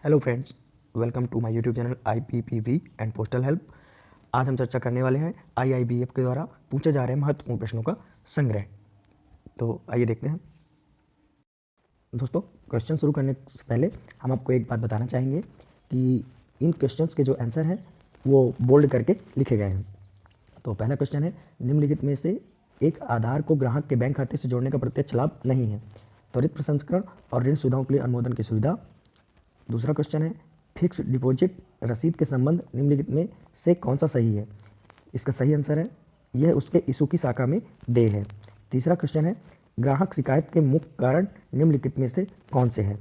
Hello friends, welcome to my YouTube channel IPPB and postal help. आज हम चर्चा करने वाले हैं IIBF के द्वारा पूछे जा रहे महत्वपूर्ण प्रश्नों का संग्रह। तो आइए देखते हैं। दोस्तों, क्वेश्चन शुरू करने से पहले हम आपको एक बात बताना चाहेंगे कि इन क्वेश्चंस के जो आंसर हैं वो बोल्ड करके लिखे गए हैं। तो पहला क्वेश्चन है, निम्नलिखित में से एक आधार को ग्राहक के बैंक खाते से जोड़ने का प्रत्यक्ष लाभ नहीं है। त्वरित प्रसंस्करण और ऋण सुविधाओं के लिए अनुमोदन की सुविधा। दूसरा क्वेश्चन है, फिक्स डिपॉजिट रसीद के संबंध निम्नलिखित में से कौन सा सही है। इसका सही आंसर है यह उसके इशू की शाखा में दे है। तीसरा क्वेश्चन है, ग्राहक शिकायत के मुख्य कारण निम्नलिखित में से कौन से हैं।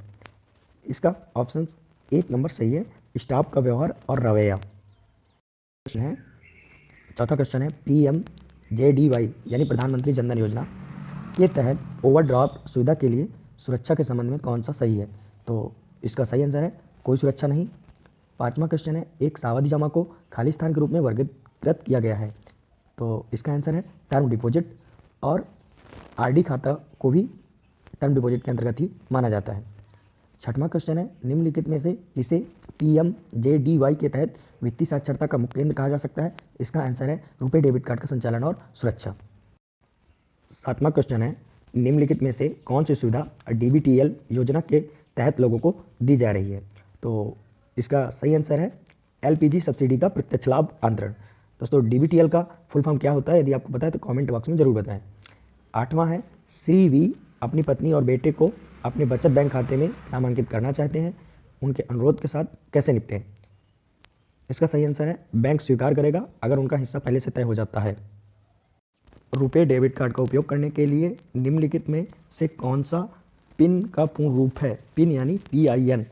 इसका ऑप्शन 1 नंबर सही है, स्टाफ का व्यवहार और रवैया। क्वेश्चन है, चौथा क्वेश्चन है, PMJDY यानी प्रधानमंत्री जनधन योजना के तहत ओवरड्राफ्ट सुविधा के लिए सुरक्षा के संबंध में कौन सा सही है। तो इसका सही आंसर है कोई सुरक्षा नहीं। पांचवा क्वेश्चन है, एक सावधि जमा को खाली स्थान के रूप में वर्गीकृत किया गया है। तो इसका आंसर है टर्म डिपॉजिट, और RD खाता को भी टर्म डिपॉजिट के अंतर्गत ही माना जाता है। छठवां क्वेश्चन है, निम्नलिखित में से किसे PMJDY के तहत वित्तीय साक्षरता का मुख्य केंद्र कहा जा सकता है। इसका आंसर है रुपे डेबिट कार्ड का संचालन और सुरक्षा। सातवां क्वेश्चन है, निम्नलिखित में से कौन सी सुविधा DBTL योजना के तहत लोगों को दी जा रही है। तो इसका सही आंसर है LPG सब्सिडी का प्रत्यक्ष लाभ अंतरण। दोस्तों, DBTL का फुल फॉर्म क्या होता है, यदि आपको पता है तो कमेंट बॉक्स में जरूर बताएं। आठवां है, श्री V अपनी पत्नी और बेटे को अपने बचत बैंक खाते में नामांकित करना चाहते हैं, उनके अनुरोध के साथ कैसे निपटें। इसका सही आंसर है बैंक स्वीकार करेगा अगर उनका हिस्सा पहले से तय हो जाता है। रुपे डेबिट कार्ड का उपयोग करने के लिए निम्नलिखित में से कौन सा पिन का पूर्ण रूप है। पिन यानी PIN।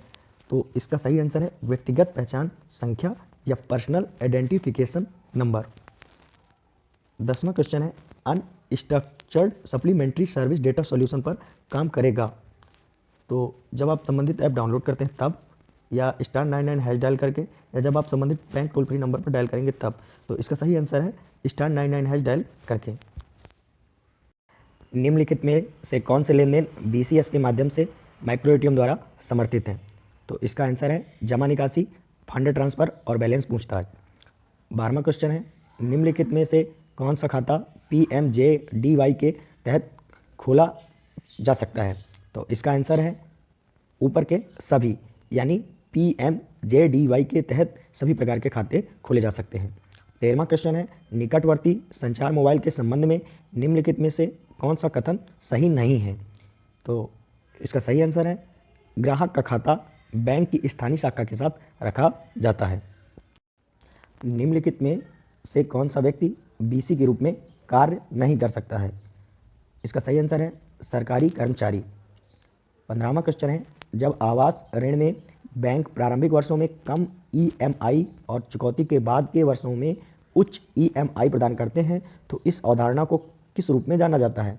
तो इसका सही आंसर है व्यक्तिगत पहचान संख्या या पर्सनल आइडेंटिफिकेशन नंबर। 10वां क्वेश्चन है, unstructured supplementary service data solution पर काम करेगा। तो जब आप संबंधित ऐप डाउनलोड करते हैं तब, या *99# डायल करके, या जब आप संबंधित बैंक टोल फ्री नंबर पर डायल करेंगे तब। तो इसका सही आंसर है *99# डायल करके। निम्नलिखित में से कौन से लेनदेन BCS के माध्यम से माइक्रो ATM द्वारा समर्थित हैं। तो इसका आंसर है जमा निकासी, फंड ट्रांसफर और बैलेंस पूछताछ। 12वां क्वेश्चन है, निम्नलिखित में से कौन सा खाता PMJDY के तहत खोला जा सकता है। तो इसका आंसर है ऊपर के सभी, यानी PMJDY के तहत सभी प्रकार के खाते खोले जा सकते हैं। 13वां क्वेश्चन है, निकटवर्ती संचार मोबाइल के संबंध में निम्नलिखित में से कौन सा कथन सही नहीं है। तो इसका सही आंसर है ग्राहक का खाता बैंक की स्थानीय शाखा के साथ रखा जाता है। निम्नलिखित में से कौन सा व्यक्ति BC के रूप में कार्य नहीं कर सकता है। इसका सही आंसर है सरकारी कर्मचारी। 15वां क्वेश्चन है, जब आवास ऋण में बैंक प्रारंभिक वर्षों में कम EMI और चुकौती के बाद के वर्षों में उच्च EMI प्रदान करते हैं तो इस अवधारणा को किस रूप में जाना जाता है।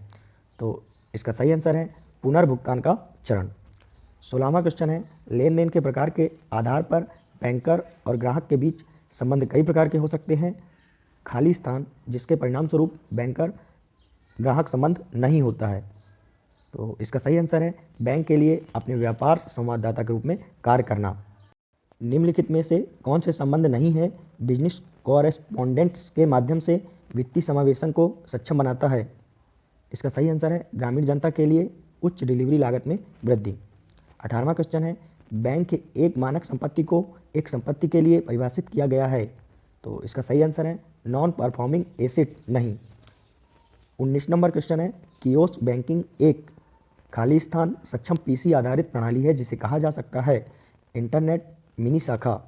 तो इसका सही आंसर है पुनर्भुगतान का चरण। 16वां क्वेश्चन है, लेन देन के प्रकार के आधार पर बैंकर और ग्राहक के बीच संबंध कई प्रकार के हो सकते हैं। खाली स्थान जिसके परिणाम स्वरूप बैंकर ग्राहक संबंध नहीं होता है। तो इसका सही आंसर है बैंक के लिए अपने व्यापार संवाददाता के रूप में कार्य करना। निम्नलिखित में से कौन से संबंध नहीं है बिजनेस कॉरेस्पॉन्डेंट्स के माध्यम से वित्तीय समावेशन को सक्षम बनाता है। इसका सही आंसर है ग्रामीण जनता के लिए उच्च डिलीवरी लागत में वृद्धि। 18वां क्वेश्चन है, बैंक के एक मानक संपत्ति को एक संपत्ति के लिए परिभाषित किया गया है। तो इसका सही आंसर है नॉन परफॉर्मिंग एसेट नहीं। 19 नंबर क्वेश्चन है, कियोस्क बैंकिंग एक खाली स्थान सक्षम PC आधारित प्रणाली है जिसे कहा जा सकता है इंटरनेट मिनी शाखा।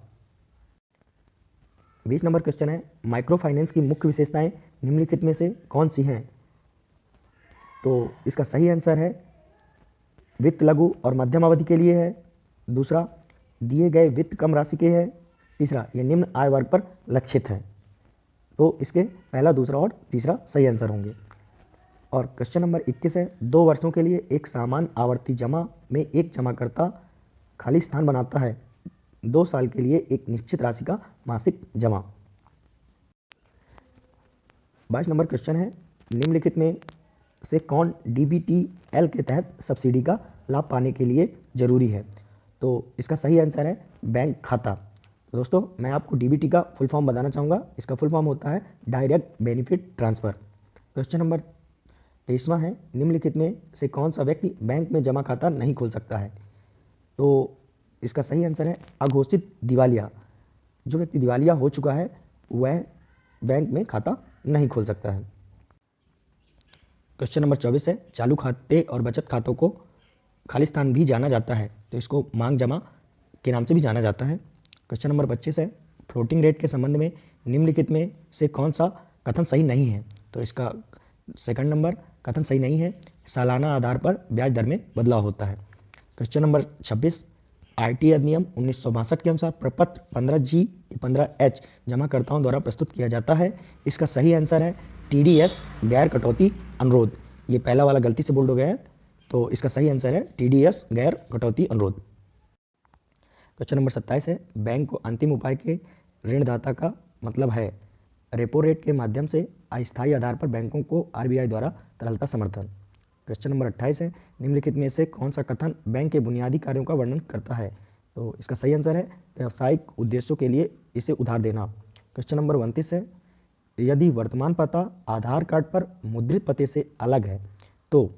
20 नंबर क्वेश्चन है, माइक्रो फाइनेंस की मुख्य विशेषताएं निम्नलिखित में से कौन सी हैं। तो इसका सही आंसर है वित्त लघु और मध्यम अवधि के लिए है। दूसरा, दिए गए वित्त कम राशि के है। तीसरा, यह निम्न आय वर्ग पर लक्षित है। तो इसके पहला, दूसरा और तीसरा सही आंसर होंगे। और क्वेश्चन नंबर 21 है, 2 वर्षों के लिए एक समान आवर्ती जमा में एक जमाकर्ता खाली स्थान बनाता है, 2 साल के लिए एक निश्चित राशि का मासिक जमा। 22 नंबर क्वेश्चन है, निम्नलिखित में से कौन DBTL के तहत सब्सिडी का लाभ पाने के लिए जरूरी है। तो इसका सही आंसर है बैंक खाता। तो दोस्तों मैं आपको डीबीटी का फुल फॉर्म बताना चाहूँगा। इसका फुल फॉर्म होता है direct benefit transfer. Question number 23वां है, निम्नलिखित में से कौन सा व्यक्ति बैंक में जमा खाता नहीं खोल सकता है? तो इसका सही आंसर है अघोषित दिवालिया। जो व्यक्ति दिवालिया हो चुका है वह बैंक में खाता नहीं खोल सकता है। क्वेश्चन नंबर 24 है, चालू खाते और बचत खातों को खालिस्तान भी जाना जाता है, तो इसको मांग जमा के नाम से भी जाना जाता है। क्वेश्चन नंबर 25 है, फ्लोटिंग रेट के संबंध में निम्नलिखित में से कौन सा कथन सही नहीं है? तो इसका सेकंड नंबर कथन सही नहीं है, सालाना आधार पर ब्याज दर में बदलाव होता है। क्वेश्चन नंबर 26, आरटीआई अधिनियम 1962 के अनुसार प्रपत्र 15G 15H जमाकर्ताओं द्वारा प्रस्तुत किया जाता है। इसका सही आंसर है टीडीएस गैर कटौती अनुरोध। ये पहला वाला गलती से बोल्ड हो गया है, तो इसका सही आंसर है टीडीएस गैर कटौती अनुरोध। क्वेश्चन नंबर 27 है, बैंक को अंतिम उपाय के ऋणदाता का मतलब है रेपो रेट के माध्यम से अस्थायी आधार पर बैंकों को आरबीआई द्वारा तरलता समर्थन। क्वेश्चन नंबर 28 है, निम्नलिखित में से कौन सा कथन बैंक के बुनियादी कार्यों का वर्णन करता है? तो इसका सही आंसर है व्यावसायिक उद्देश्यों के लिए इसे उधार देना। क्वेश्चन नंबर 29 है, यदि वर्तमान पता आधार कार्ड पर मुद्रित पते से अलग है तो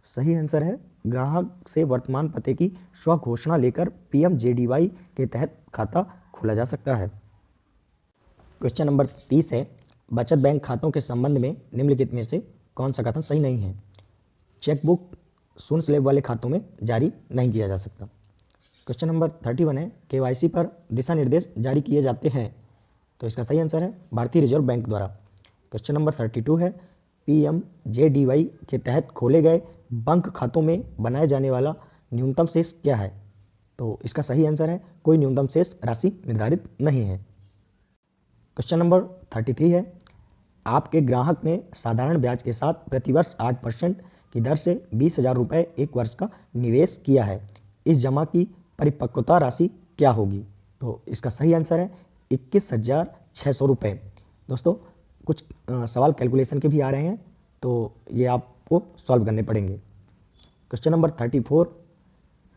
सही आंसर है ग्राहक से वर्तमान पते की स्वघोषणा लेकर पीएमजेडीवाई के तहत खाता खोला जा सकता है। क्वेश्चन नंबर 30 है, बचत बैंक खातों के संबंध में निम्नलिखित में से कौन सा कथन सही नहीं है? चेकबुक शून्य स्लैब वाले खातों में जारी नहीं किया जा सकता। क्वेश्चन नंबर 31 है, केवाईसी पर दिशा निर्देश जारी किए जाते हैं, तो इसका सही आंसर है भारतीय रिजर्व बैंक द्वारा। क्वेश्चन नंबर 32 है, पीएमजेडीवाई के तहत खोले गए बैंक खातों में बनाए जाने वाला न्यूनतम शेष क्या है? तो इसका सही आंसर है कोई न्यूनतम शेष राशि निर्धारित नहीं है। क्वेश्चन नंबर 33 है, आपके ग्राहक ने साधारण ब्याज के साथ प्रतिवर्ष 8% की दर से 20,000 रुपये एक वर्ष का निवेश किया है। इस जमा की परिपक्वता राशि क्या होगी? तो इसका सही आंसर है 21,600 रुपये। दोस्तों कुछ सवाल कैलकुलेशन के भी आ रहे हैं, तो ये आपको सॉल्व करने पड़ेंगे। क्वेश्चन नंबर 34,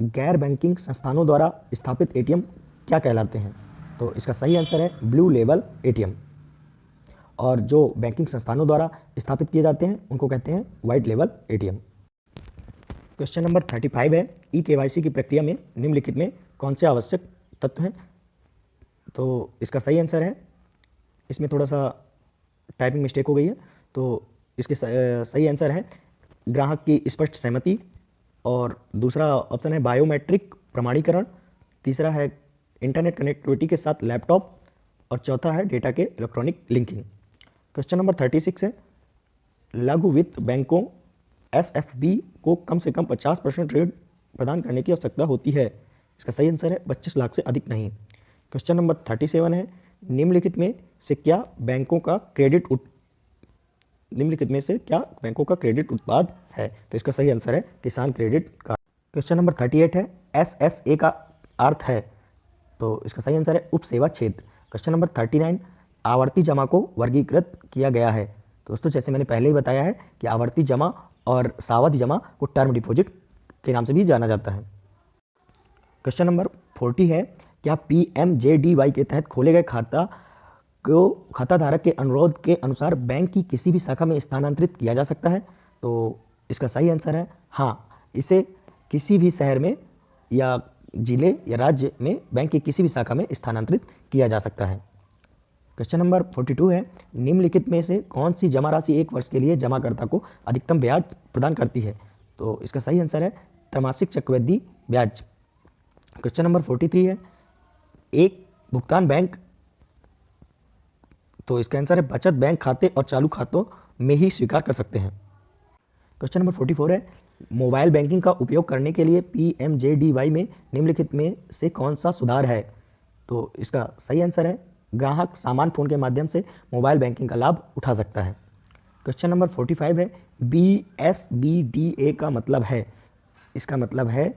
गैर बैंकिंग संस्थानों द्वारा स्थापित एटीएम क्या कहलाते हैं? तो इसका सही आंसर है ब्लू लेवल एटीएम, और जो बैंकिंग संस्थानों द्वारा स्थापित किए जाते हैं उनको कहते हैं white level ATM. Question number 35 है, ई केवाईसी की प्रक्रिया में निम्नलिखित में कौन से आवश्यक तत्व हैं? तो इसका सही आंसर है, इसमें थोड़ा सा टाइपिंग मिस्टेक हो गई है, तो इसके सही आंसर है ग्राहक की स्पष्ट सहमति, और दूसरा ऑप्शन है बायोमेट्रिक प्रमाणीकरण, तीसरा है इंटरनेट कनेक्टिविटी के साथ लैपटॉप, और चौथा है डेटा के इलेक्ट्रॉनिक लिंकिंग। क्वेश्चन नंबर 36 है, लघु वित्त बैंकों एसएफबी को कम से कम 50% ऋण प्रदान करने की आवश्यकता होती है। इसका सही आंसर है 25 लाख से अधिक नहीं। क्वेश्चन नंबर 37 है, निम्नलिखित में से क्या बैंकों का क्रेडिट उत्पाद है? तो इसका सही आंसर है किसान क्रेडिट कार्ड। क्वेश्चन नंबर 38 है, एसएसए का अर्थ है? तो इसका सही आंसर है उप सेवा क्षेत्र। क्वेश्चन नंबर 39, आवर्ती जमा को वर्गीकृत किया गया है। तो दोस्तों जैसे मैंने पहले ही बताया है कि आवर्ती जमा और सावधि जमा को टर्म डिपॉजिट के नाम से भी जाना जाता है। क्वेश्चन नंबर 40 है, क्या पीएमजेडीवाई के तहत खोले गए खाता को खाताधारक के अनुरोध के अनुसार बैंक की किसी भी शाखा में स्थानांतरित किया जा सकता है? तो इसका सही आंसर है हाँ, इसे किसी भी शहर में या जिले या राज्य में बैंक की किसी भी शाखा में स्थानांतरित किया जा सकता है। क्वेश्चन नंबर 42 है, निम्नलिखित में से कौन सी जमा राशि एक वर्ष के लिए जमाकर्ता को अधिकतम ब्याज प्रदान करती है? तो इसका सही आंसर है त्रैमासिक चक्रवृद्धि ब्याज। क्वेश्चन नंबर 43 है, एक भुगतान बैंक, तो इसका आंसर है बचत बैंक खाते और चालू खातों में ही स्वीकार कर सकते हैं। क्वेश्चन नंबर 44 है, मोबाइल बैंकिंग का उपयोग करने के लिए पीएमजेडीवाई में निम्नलिखित में से कौन सा सुधार है? तो इसका सही आंसर है ग्राहक सामान्य फ़ोन के माध्यम से मोबाइल बैंकिंग का लाभ उठा सकता है। क्वेश्चन नंबर 45 है, BSBDA का मतलब है? इसका मतलब है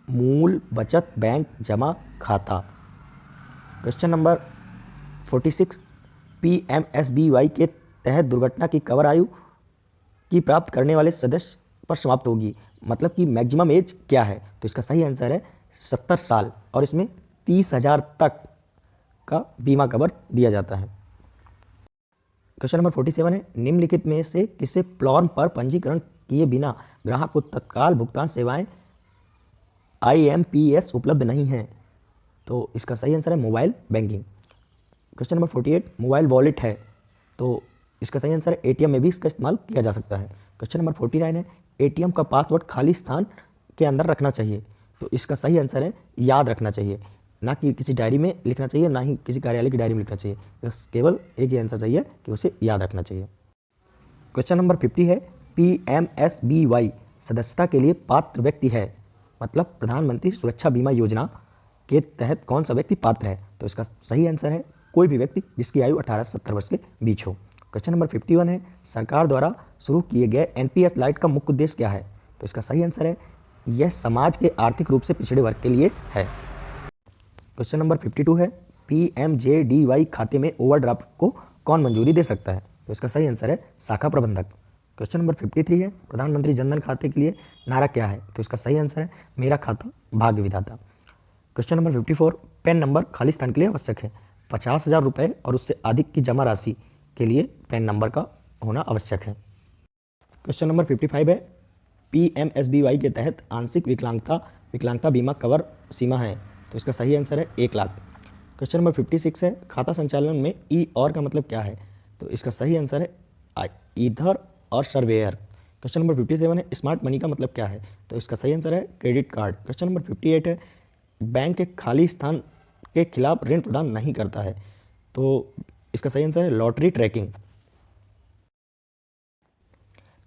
मूल बचत बैंक जमा खाता। क्वेश्चन नंबर 46, PMSBY के तहत दुर्घटना की कवर आयु की प्राप्त करने वाले सदस्य पर समाप्त होगी, मतलब कि मैक्सिमम एज क्या है? तो इसका सही आंसर है 70 साल और इसमें 30,000 तक का बीमा कवर दिया जाता है। क्वेश्चन नंबर 47 है, निम्नलिखित में से किसी प्लेटफॉर्म पर पंजीकरण किए बिना ग्राहक को तत्काल भुगतान सेवाएं IMPS उपलब्ध नहीं हैं? तो इसका सही आंसर है mobile banking. Question number 48, mobile wallet है, तो इसका सही आंसर है ATM में भी इसका इस्तेमाल किया जा सकता है। क्वेश्चन नंबर 49 है, ATM का पासवर्ड खाली स्थान के अंदर रखना चाहिए, तो इसका सही आंसर है याद रखना चाहिए, ना कि किसी डायरी में लिखना चाहिए, ना ही किसी कार्यालय की डायरी में लिखना चाहिए। बस केवल एक ही आंसर चाहिए कि उसे याद रखना चाहिए। क्वेश्चन नंबर 50 है, PMSBY सदस्यता के लिए पात्र व्यक्ति है, मतलब प्रधानमंत्री सुरक्षा बीमा योजना के तहत कौन सा व्यक्ति पात्र है? तो इसका सही आंसर है कोई भी व्यक्ति जिसकी आयु 18 से 70 वर्ष के बीच हो। क्वेश्चन नंबर 51 है, सरकार द्वारा शुरू किए गए NPS लाइट का मुख्य उद्देश्य क्या है? तो इसका सही आंसर है यह समाज के आर्थिक रूप से पिछड़े वर्ग के लिए है। क्वेश्चन नंबर 52 है, PMJDY खाते में ओवरड्राफ्ट को कौन मंजूरी दे सकता है? तो इसका सही आंसर है शाखा प्रबंधक। क्वेश्चन नंबर 53 है, प्रधानमंत्री जनधन खाते के लिए नारा क्या है? तो इसका सही आंसर है मेरा खाता भाग्य विधाता। क्वेश्चन नंबर 54, पैन नंबर खाली स्थान के लिए आवश्यक है। 50,000 रुपये और उससे अधिक की जमा राशि के लिए पैन नंबर का होना आवश्यक है। क्वेश्चन नंबर 55 है, PMSBY के तहत आंशिक विकलांगता बीमा कवर सीमा है, तो इसका सही आंसर है 1 लाख। क्वेश्चन नंबर 56 है, खाता संचालन में ई और का मतलब क्या है? तो इसका सही आंसर है ईधर और सर्वेयर। क्वेश्चन नंबर 57 है, स्मार्ट मनी का मतलब क्या है? तो इसका सही आंसर है क्रेडिट कार्ड। क्वेश्चन नंबर 58 है, बैंक के खाली स्थान के खिलाफ ऋण प्रदान नहीं करता है, तो इसका सही आंसर है लॉटरी ट्रैकिंग।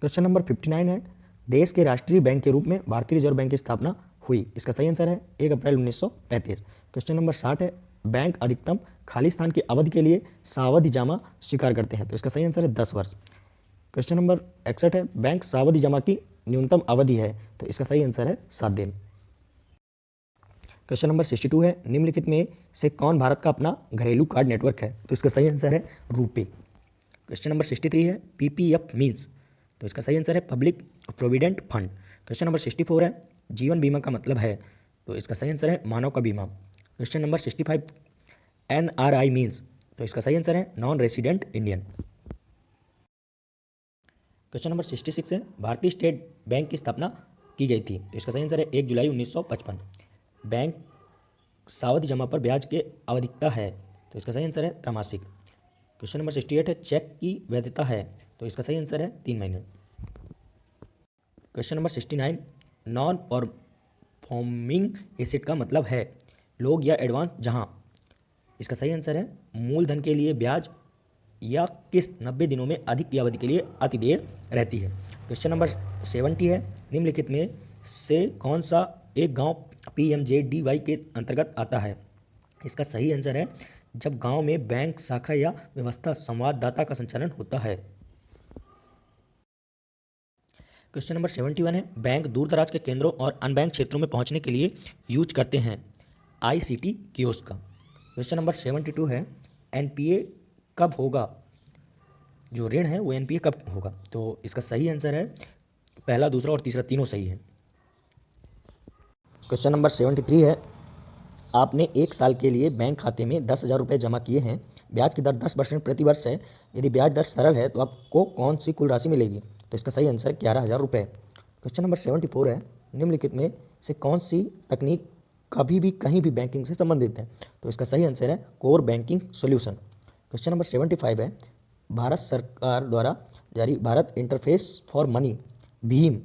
क्वेश्चन नंबर 59 है, देश के राष्ट्रीय बैंक के रूप में भारतीय रिजर्व बैंक की स्थापना हुई, इसका सही आंसर है 1 अप्रैल 1935। क्वेश्चन नंबर 60 है, बैंक अधिकतम खाली स्थान की अवधि के लिए सावधि जमा स्वीकार करते हैं, तो इसका सही आंसर है 10 वर्ष। क्वेश्चन नंबर 61 है, बैंक सावधि जमा की न्यूनतम अवधि है, तो इसका सही आंसर है 7 दिन। क्वेश्चन नंबर 62 है, निम्नलिखित में से कौन भारत का अपना घरेलू कार्ड नेटवर्क है? तो इसका सही आंसर है रुपे। क्वेश्चन नंबर 63 है, PPF मीन्स, तो इसका सही आंसर है public provident fund. Question number 64 है, जीवन बीमा का मतलब है, तो इसका सही आंसर है मानव का बीमा। क्वेश्चन नंबर 65, NRI मीन्स, तो इसका सही आंसर है non resident Indian. Question number 66 है, भारतीय स्टेट बैंक की स्थापना की गई थी, तो इसका सही आंसर है 1 जुलाई 1955। बैंक सावधि जमा पर ब्याज के आवधिकता है, तो इसका सही आंसर है त्रैमासिक। क्वेश्चन नंबर 68 है, चेक की वैधता है, तो इसका सही आंसर है 3 महीने। Question number 69, non performing asset का मतलब है लोग या एडवांस जहां, इसका सही आंसर है मूलधन के लिए ब्याज या किस्त 90 दिनों में अधिक की अवधि के लिए अति देर रहती है। क्वेश्चन नंबर 70 है, निम्नलिखित में से कौन सा एक गांव PMJDY के अंतर्गत आता है? इसका सही आंसर है जब गांव में बैंक शाखा या व्यवस्था संवाददाता का संचालन होता है। क्वेश्चन नंबर 71 है, बैंक दूर दराज के केंद्रों और अनबैंक क्षेत्रों में पहुंचने के लिए यूज करते हैं ICT कियोस्क का। क्वेश्चन नंबर 72 है, NPA कब होगा? जो ऋण है वो NPA कब होगा? तो इसका सही आंसर है पहला, दूसरा और तीसरा तीनों सही है। क्वेश्चन नंबर 73 है, आपने 1 साल के लिए बैंक खाते में 10,000 रुपये जमा किए हैं, ब्याज की दर 10% प्रति वर्ष है, यदि ब्याज दर सरल है तो आपको कौन सी कुल राशि मिलेगी? तो इसका सही आंसर है 11,000 रुपये। क्वेश्चन नंबर 74 है, निम्नलिखित में से कौन सी तकनीक कभी भी कहीं भी बैंकिंग से संबंधित है? तो इसका सही आंसर है core banking solution. Question number 75 है, भारत सरकार द्वारा जारी Bharat interface for money Bhim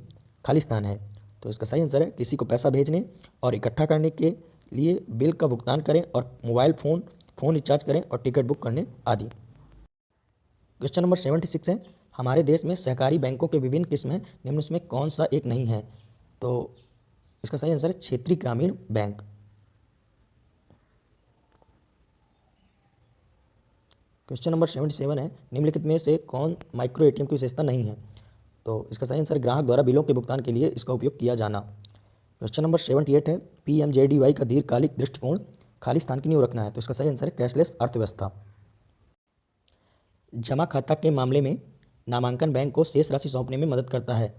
खाली स्थान है, तो इसका सही आंसर है किसी को पैसा भेजने और इकट्ठा करने के लिए बिल का भुगतान करें और मोबाइल फ़ोन रिचार्ज करें और टिकट बुक करने आदि। क्वेश्चन नंबर 76 है, हमारे देश में सहकारी बैंकों के विभिन्न किस्म हैं, निम्न में कौन सा एक नहीं है? तो इसका सही आंसर है क्षेत्रीय ग्रामीण बैंक। क्वेश्चन नंबर 77 है, निम्नलिखित में से कौन माइक्रो ATM की विशेषता नहीं है? तो इसका सही आंसर ग्राहक द्वारा बिलों के भुगतान के लिए इसका उपयोग किया जाना। क्वेश्चन नंबर 78 है, PMJDY का दीर्घकालिक दृष्टिकोण खाली स्थान की नींव रखना है, तो इसका सही आंसर है कैशलेस अर्थव्यवस्था। जमा खाता के मामले में नामांकन बैंक को शेष राशि सौंपने में मदद करता है,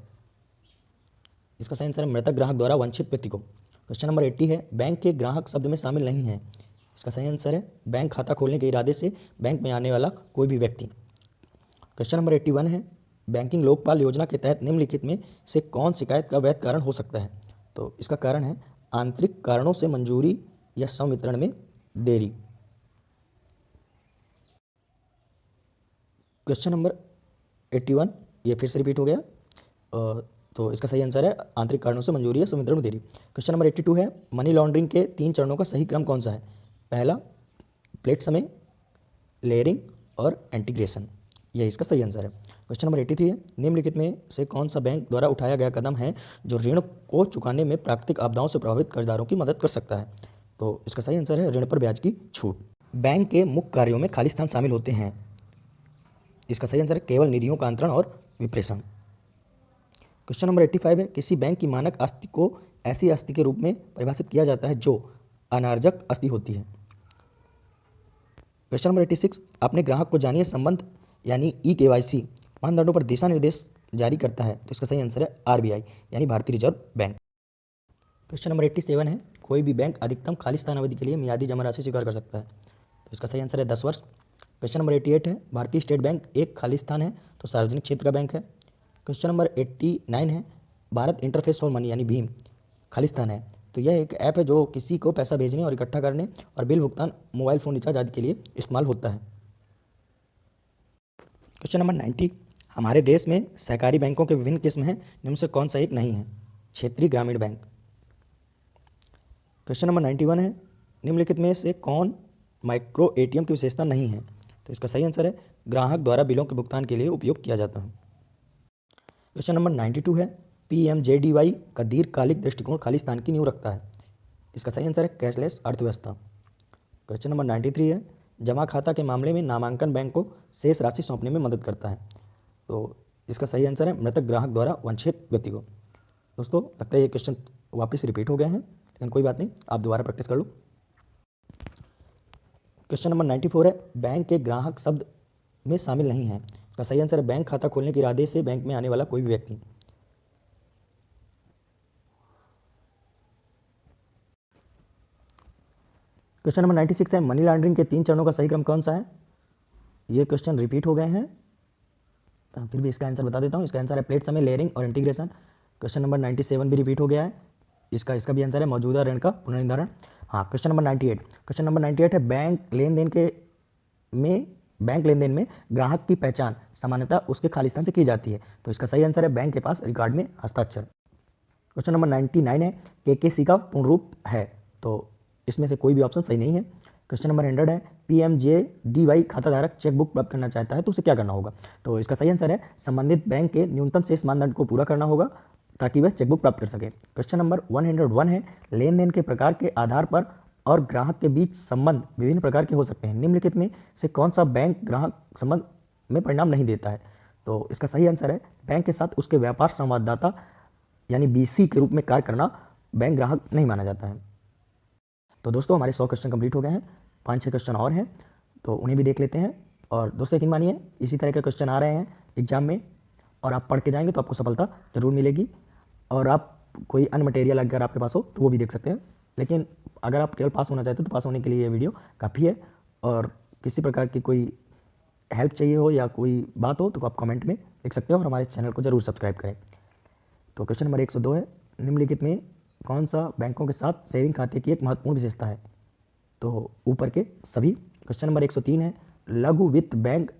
इसका सही आंसर है मृतक ग्राहक द्वारा वंचित व्यक्ति को। क्वेश्चन नंबर 80 है बैंक के ग्राहक शब्द में शामिल नहीं है। इसका सही आंसर है बैंक खाता खोलने के इरादे से बैंक में आने वाला कोई भी व्यक्ति। क्वेश्चन नंबर 81 है बैंकिंग लोकपाल योजना के तहत निम्नलिखित में से कौन शिकायत का वैध कारण हो सकता है। तो इसका कारण है आंतरिक कारणों से मंजूरी या संवितरण में देरी। क्वेश्चन नंबर 81 ये फिर से रिपीट हो गया, तो इसका सही आंसर है आंतरिक कारणों से मंजूरी या संवितरण में देरी। क्वेश्चन नंबर 82 है मनी लॉन्ड्रिंग के 3 चरणों का सही क्रम कौन सा है। पहला प्लेट समय, लेयरिंग और इंटीग्रेशन, यह इसका सही आंसर है। क्वेश्चन नंबर 83 है निम्नलिखित में से कौन सा बैंक द्वारा उठाया गया कदम है जो ऋण को चुकाने में प्राकृतिक आपदाओं से प्रभावित कर्जदारों की मदद कर सकता है। तो इसका सही आंसर है ऋण पर ब्याज की छूट। बैंक के मुख्य कार्यों में खाली स्थान शामिल होते हैं। इसका सही आंसर है केवल निधियों का अंतरण और विप्रेषण। क्वेश्चन नंबर 85 है किसी बैंक की मानक आस्ति को ऐसी आस्ति के रूप में परिभाषित किया जाता है जो अनार्जक आस्ति होती है। क्वेश्चन नंबर 86 अपने ग्राहक को जानिए संबंध यानी EKYC मानदंडों पर दिशा निर्देश जारी करता है। तो इसका सही आंसर है RBI यानी भारतीय रिजर्व बैंक। क्वेश्चन नंबर 87 है कोई भी बैंक अधिकतम खाली स्थान अवधि के लिए मियादी जमा राशि स्वीकार कर सकता है। तो इसका सही आंसर है 10 वर्ष। क्वेश्चन नंबर 88 है भारतीय स्टेट बैंक एक खाली स्थान है तो सार्वजनिक क्षेत्र का बैंक है। क्वेश्चन नंबर 89 है भारत इंटरफेस फॉर मनी यानी भीम खाली स्थान है। तो यह एक ऐप है जो किसी को पैसा भेजने और इकट्ठा करने और बिल भुगतान, मोबाइल फ़ोन रिचार्ज आदि के लिए इस्तेमाल होता है। क्वेश्चन नंबर 90 हमारे देश में सहकारी बैंकों के विभिन्न किस्म हैं, जिनमें से कौन सा एक नहीं है। क्षेत्रीय ग्रामीण बैंक। क्वेश्चन नंबर 91 है निम्नलिखित में से कौन माइक्रो ATM की विशेषता नहीं है। तो इसका सही आंसर है ग्राहक द्वारा बिलों के भुगतान के लिए उपयोग किया जाता है। क्वेश्चन नंबर 92 है PMJDY का दीर्घकालिक दृष्टिकोण खाली स्थान की नींव रखता है। इसका सही आंसर है कैशलेस अर्थव्यवस्था। क्वेश्चन नंबर 93 है जमा खाता के मामले में नामांकन बैंक को शेष राशि सौंपने में मदद करता है। तो इसका सही आंसर है मृतक ग्राहक द्वारा वंचित व्यक्ति को। दोस्तों लगता है ये क्वेश्चन वापस रिपीट हो गए हैं, लेकिन कोई बात नहीं, आप दोबारा प्रैक्टिस कर लो। क्वेश्चन नंबर 94 है बैंक के ग्राहक शब्द में शामिल नहीं है। इसका सही आंसर है बैंक खाता खोलने के इरादे से बैंक में आने वाला कोई भी व्यक्ति। क्वेश्चन नंबर 96 है मनी लॉन्ड्रिंग के 3 चरणों का सही क्रम कौन सा है। ये क्वेश्चन रिपीट हो गए हैं, फिर भी इसका आंसर बता देता हूँ। इसका आंसर है प्लेट समय, लेयरिंग और इंटीग्रेशन। क्वेश्चन नंबर 97 भी रिपीट हो गया है, इसका भी आंसर है मौजूदा ऋण का पुनर्निर्धारण। हाँ, क्वेश्चन नंबर 98 है बैंक लेनदेन में ग्राहक की पहचान सामान्यतः उसके खाली स्थान से की जाती है। तो इसका सही आंसर है बैंक के पास रिकॉर्ड में हस्ताक्षर। क्वेश्चन नंबर 99 है KKC का पूर्ण रूप है। तो इसमें से कोई भी ऑप्शन सही नहीं है। क्वेश्चन नंबर 100 है PMJDY खाताधारक चेकबुक प्राप्त करना चाहता है तो उसे क्या करना होगा। तो इसका सही आंसर है संबंधित बैंक के न्यूनतम शेष मानदंड को पूरा करना होगा ताकि वह चेकबुक प्राप्त कर सके। क्वेश्चन नंबर 101 है लेन देन के प्रकार के आधार पर और ग्राहक के बीच संबंध विभिन्न प्रकार के हो सकते हैं। निम्नलिखित में से कौन सा बैंक ग्राहक संबंध में परिणाम नहीं देता है। तो इसका सही आंसर है बैंक के साथ उसके व्यापार संवाददाता यानी BC के रूप में कार्य करना बैंक ग्राहक नहीं माना जाता है। तो दोस्तों हमारे 100 क्वेश्चन कंप्लीट हो गए हैं, 5-6 क्वेश्चन और हैं तो उन्हें भी देख लेते हैं। और दोस्तों यकीन मानिए इसी तरह के क्वेश्चन आ रहे हैं एग्जाम में और आप पढ़ के जाएंगे तो आपको सफलता जरूर मिलेगी। और आप कोई अन्य मटेरियल अगर आपके पास हो तो वो भी देख सकते हैं, लेकिन अगर आप केवल पास होना चाहते हो तो पास होने के लिए ये वीडियो काफ़ी है। और किसी प्रकार की कोई हेल्प चाहिए हो या कोई बात हो तो आप कमेंट में लिख सकते हो और हमारे चैनल को जरूर सब्सक्राइब करें। तो क्वेश्चन नंबर 102 है निम्नलिखित में कौन सा बैंकों के साथ सेविंग खाते की एक महत्वपूर्ण विशेषता है। तो ऊपर के सभी। क्वेश्चन नंबर 103 है लघु वित्त बैंक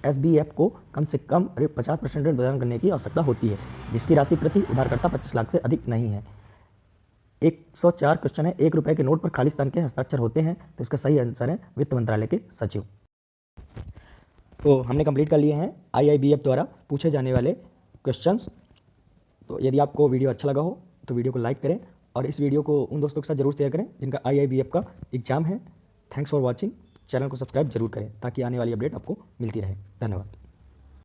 SBF को कम से कम 50% ऋण प्रदान करने की आवश्यकता होती है जिसकी राशि प्रति उधारकर्ता 25 लाख से अधिक नहीं है। 104 क्वेश्चन है 1 रुपये के नोट पर खाली स्थान के हस्ताक्षर होते हैं। तो इसका सही आंसर है वित्त मंत्रालय के सचिव। तो हमने कंप्लीट कर लिए हैं IIBF द्वारा पूछे जाने वाले क्वेश्चंस। तो यदि आपको वीडियो अच्छा लगा हो तो वीडियो को लाइक करें और इस वीडियो को उन दोस्तों के साथ जरूर शेयर करें जिनका IIBF का एग्जाम है। Thanks for watching. चैनल को सब्सक्राइब जरूर करें ताकि आने वाली अपडेट आपको मिलती रहे। धन्यवाद।